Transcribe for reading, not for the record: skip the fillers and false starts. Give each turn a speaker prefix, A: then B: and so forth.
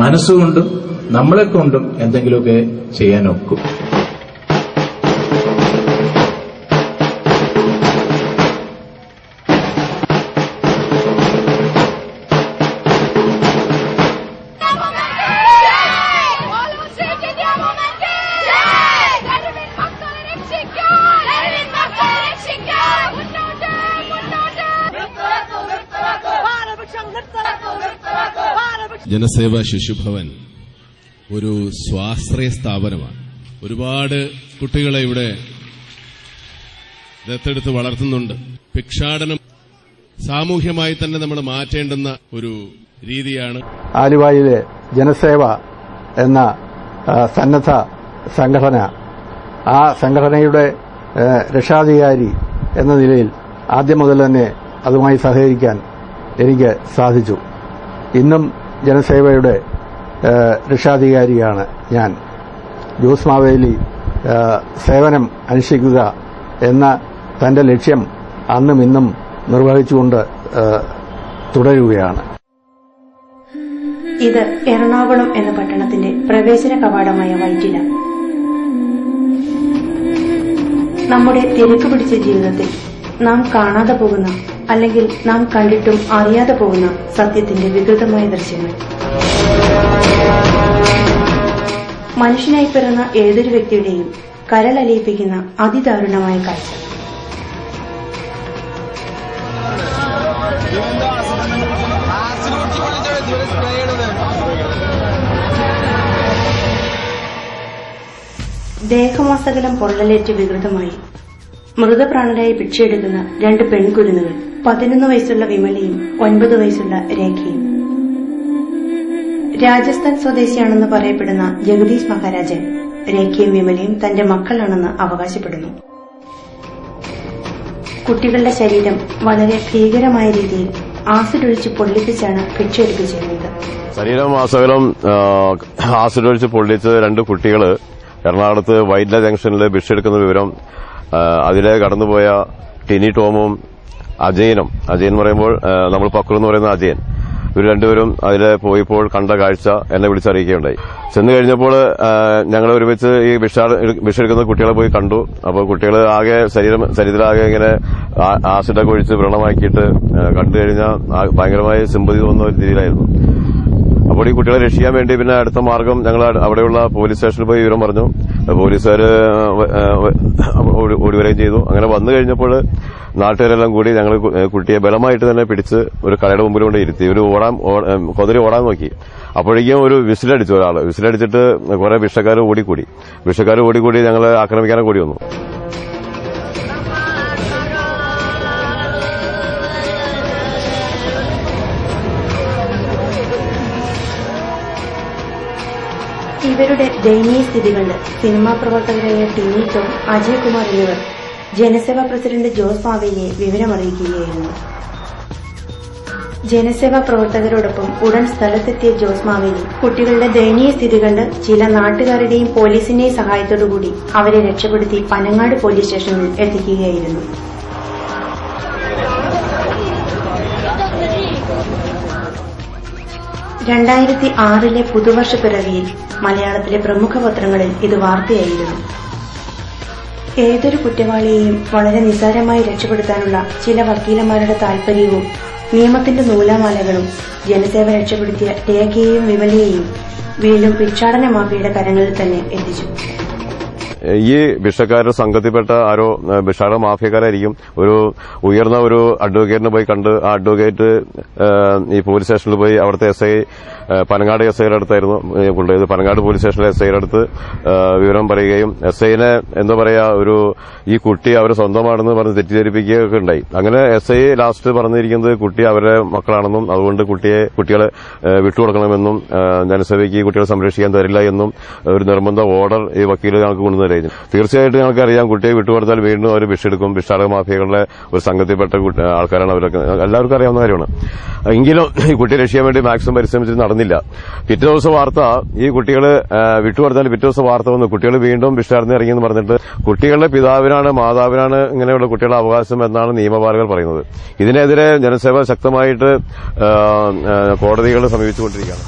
A: മനസ്സുകൊണ്ടും നമ്മളെ കൊണ്ടും എന്തെങ്കിലുമൊക്കെ ചെയ്യാൻ ഒക്കും.
B: ജനസേവ ശിശുഭവൻ ഒരു സ്വാശ്രയ സ്ഥാപനമാണ്. ഒരുപാട് കുട്ടികളെ ഇവിടെ ദത്തെടുത്ത് വളർത്തുന്നുണ്ട്. ഭിക്ഷാടനം സാമൂഹ്യമായി തന്നെ നമ്മൾ മാറ്റേണ്ടുന്ന ഒരു രീതിയാണ്.
C: ആലുവായിലെ ജനസേവ എന്ന സന്നദ്ധ സംഘടന, ആ സംഘടനയുടെ രക്ഷാധികാരി എന്ന നിലയിൽ ആദ്യം മുതൽ തന്നെ അതുമായി സഹകരിക്കാൻ എനിക്ക് സാധിച്ചു. ഇന്നും ജനസേവയുടെ രക്ഷാധികാരിയാണ് ഞാൻ. ജോസ് മാവേലി സേവനം അനുഷ്ഠിക്കുക എന്ന തന്റെ ലക്ഷ്യം അന്നും ഇന്നും നിർവഹിച്ചുകൊണ്ട് തുടരുകയാണ്.
D: ഇത് എറണാകുളം എന്ന പട്ടണത്തിന്റെ പ്രവേശന കവാടമായ വൈറ്റില. നമ്മുടെ തിരക്ക് പിടിച്ച ജീവിതത്തിൽ നാം കാണാതെ പോകുന്ന, അല്ലെങ്കിൽ നാം കണ്ടിട്ടും അറിയാതെ പോകുന്ന സത്യത്തിന്റെ വികൃതമായ ദൃശ്യങ്ങൾ. മനുഷ്യനായി പിറന്ന ഏതൊരു വ്യക്തിയുടെയും കരളലിയിപ്പിക്കുന്ന അതിദാരുണമായ കാഴ്ച. ദേഹമാസകലം പൊള്ളലേറ്റ് വികൃതമായി മൃതപ്രാണരായി ഭിക്ഷയെടുക്കുന്ന 2 പെൺകുരുന്നുകൾ, 11 വയസ്സുള്ള വിമലയും 9 വയസ്സുള്ള രേഖയും. രാജസ്ഥാൻ സ്വദേശിയാണെന്ന് പറയപ്പെടുന്ന ജഗദീഷ് മഹാരാജൻ രേഖയും വിമലയും തന്റെ മക്കളാണെന്ന് അവകാശപ്പെടുന്നു. കുട്ടികളുടെ ശരീരം വളരെ ഭീകരമായ രീതിയിൽ ആസിഡ് ഒഴിച്ച് പൊള്ളിപ്പിച്ചാണ് ഭിക്ഷയെടുപ്പിച്ചിരുന്നത്.
E: ശരീരം ആസകലം ആസിഡ് ഒഴിച്ച് പൊള്ളിച്ച് 2 കുട്ടികൾ എറണാകുളത്ത് വൈറ്റ്ല ജംഗ്ഷനിൽ ഭിക്ഷയെടുക്കുന്ന വിവരം അതിലെ കടന്നുപോയ ടിനി ടോമും അജയനും, അജയൻ പറയുമ്പോൾ നമ്മൾ പക്രു എന്ന് പറയുന്ന അജയൻ, ഇവർ രണ്ടുപേരും അതിലെ പോയപ്പോൾ കണ്ട കാഴ്ച എന്നെ വിളിച്ചറിയിക്കുകയുണ്ടായി. ചെന്ന് കഴിഞ്ഞപ്പോൾ ഞങ്ങൾ ഒരുമിച്ച് ഈ ഭിക്ഷയെടുക്കുന്ന കുട്ടികളെ പോയി കണ്ടു. അപ്പോൾ കുട്ടികൾ ആകെ ശരീരത്തിലാകെ ഇങ്ങനെ ആസിഡൊക്കെ ഒഴിച്ച് വ്രണമാക്കിയിട്ട് കണ്ടു കഴിഞ്ഞാൽ ഭയങ്കരമായ സിമ്പതി തോന്നുന്ന ഒരു രീതിയിലായിരുന്നു. അപ്പോൾ ഈ കുട്ടികളെ രക്ഷിക്കാൻ വേണ്ടി പിന്നെ അടുത്ത മാർഗം ഞങ്ങൾ അവിടെയുള്ള പോലീസ് സ്റ്റേഷനിൽ പോയി വിവരം പറഞ്ഞു. പോലീസുകാർ ഓടിവരികയും ചെയ്തു. അങ്ങനെ വന്നു കഴിഞ്ഞപ്പോൾ നാട്ടുകാരെല്ലാം കൂടി ഞങ്ങൾ കുട്ടിയെ ബലമായിട്ട് തന്നെ പിടിച്ച് ഒരു കടയുടെ മുമ്പിൽ കൊണ്ട് ഇരുത്തി. ഇവർ കൊതിരി ഓടാൻ നോക്കി. അപ്പോഴേക്കും ഒരു വിസിലടിച്ചു. ഒരാൾ വിസിലടിച്ചിട്ട് കുറെ ഭിക്ഷക്കാർ ഓടിക്കൂടി ഞങ്ങളെ ആക്രമിക്കാനൊക്കെ കൂടി വന്നു.
D: ഇവരുടെ ദയനീയ സ്ഥിതി കണ്ട് സിനിമാ പ്രവർത്തകരായ ടിനി ടോം, അജയ് കുമാർ എന്നിവർ ജനസേവാ പ്രസിഡന്റ് ജോസ് മാവേലിയെ വിവരമറിയിക്കുകയായിരുന്നു. ജനസേവാ പ്രവർത്തകരോടൊപ്പം ഉടൻ സ്ഥലത്തെത്തിയ ജോസ് മാവേലി കുട്ടികളുടെ ദയനീയ സ്ഥിതി കണ്ട് ചില നാട്ടുകാരുടെയും പോലീസിന്റെയും സഹായത്തോടുകൂടി അവരെ രക്ഷപ്പെടുത്തി പനങ്ങാട് പോലീസ് സ്റ്റേഷനിൽ എത്തിക്കുകയായിരുന്നു. ിലെ പുതുവർഷ പിറവിയിൽ മലയാളത്തിലെ പ്രമുഖ പത്രങ്ങളിൽ ഇത് വാർത്തയായിരുന്നു. ഏതൊരു കുറ്റവാളിയെയും വളരെ നിസ്സാരമായി രക്ഷപ്പെടുത്താനുള്ള ചില വക്കീലന്മാരുടെ താൽപര്യവും നിയമത്തിന്റെ നൂലാമാലകളും ജനസേവ രക്ഷപ്പെടുത്തിയ രേഖയെയും വിമലയെയും വീണ്ടും ഭിക്ഷാടന മാഫിയയുടെ കരങ്ങളിൽ തന്നെ എത്തിച്ചു.
E: ഈ ഭിക്ഷക്കാരുടെ സംഘത്തിൽപ്പെട്ട ആരോ ഭിക്ഷാടന മാഫിയക്കാരായിരിക്കും. ഒരു ഉയർന്ന ഒരു അഡ്വക്കേറ്റിനെ പോയി കണ്ട് ആ അഡ്വക്കേറ്റ് ഈ പോലീസ് സ്റ്റേഷനിൽ പോയി അവിടുത്തെ എസ് ഐ പനങ്ങാട് എസ് ഐയുടെ അടുത്തായിരുന്നു കൊണ്ടുപോയത്. പനങ്ങാട് പോലീസ് സ്റ്റേഷനിലെ എസ് ഐയുടെ അടുത്ത് വിവരം പറയുകയും എസ് ഐനെ എന്താ പറയാ ഈ കുട്ടി അവർ സ്വന്തമാണെന്ന് പറഞ്ഞ് തെറ്റിദ്ധരിപ്പിക്കുകയൊക്കെ ഉണ്ടായി. അങ്ങനെ എസ് ഐ ലാസ്റ്റ് പറഞ്ഞിരിക്കുന്നത് കുട്ടി അവരുടെ മക്കളാണെന്നും അതുകൊണ്ട് കുട്ടികളെ വിട്ടുകൊടുക്കണമെന്നും ജനസേവയ്ക്ക് കുട്ടികളെ സംരക്ഷിക്കാൻ തരില്ല എന്നും ഒരു നിർബന്ധ ഓർഡർ ഈ വക്കീൽ ഞങ്ങൾക്ക് കൊണ്ടുവന്നു. തീർച്ചയായിട്ടും ഞങ്ങൾക്കറിയാം കുട്ടിയെ വിട്ടുകൊടുത്താൽ വീണ്ടും അവർ ഭിക്ഷയെടുക്കും. ഭിക്ഷാടക മാഫിയകളുടെ ഒരു സംഘത്തിൽപ്പെട്ട ആൾക്കാരാണ് അവരൊക്കെ, എല്ലാവർക്കും അറിയാവുന്ന കാര്യമാണ്. എങ്കിലും ഈ കുട്ടിയെ രക്ഷിക്കാൻ വേണ്ടി മാക്സിമം പരിശ്രമിച്ചിട്ട് നടന്നില്ല. പിറ്റേ ദിവസം വാർത്ത ഈ കുട്ടികൾ വിട്ടുകൊടുത്താൽ പിറ്റേ ദിവസം വാർത്ത വന്നു കുട്ടികൾ വീണ്ടും ഭിക്ഷാടനം ഇറങ്ങിയെന്ന് പറഞ്ഞിട്ട് കുട്ടികളുടെ പിതാവിനാണ് മാതാവിനാണ് ഇങ്ങനെയുള്ള കുട്ടികളുടെ അവകാശം എന്നാണ് നിയമപാലകർ പറയുന്നത്. ഇതിനെതിരെ ജനസേവ ശക്തമായിട്ട് കോടതികളെ സമീപിച്ചുകൊണ്ടിരിക്കുകയാണ്.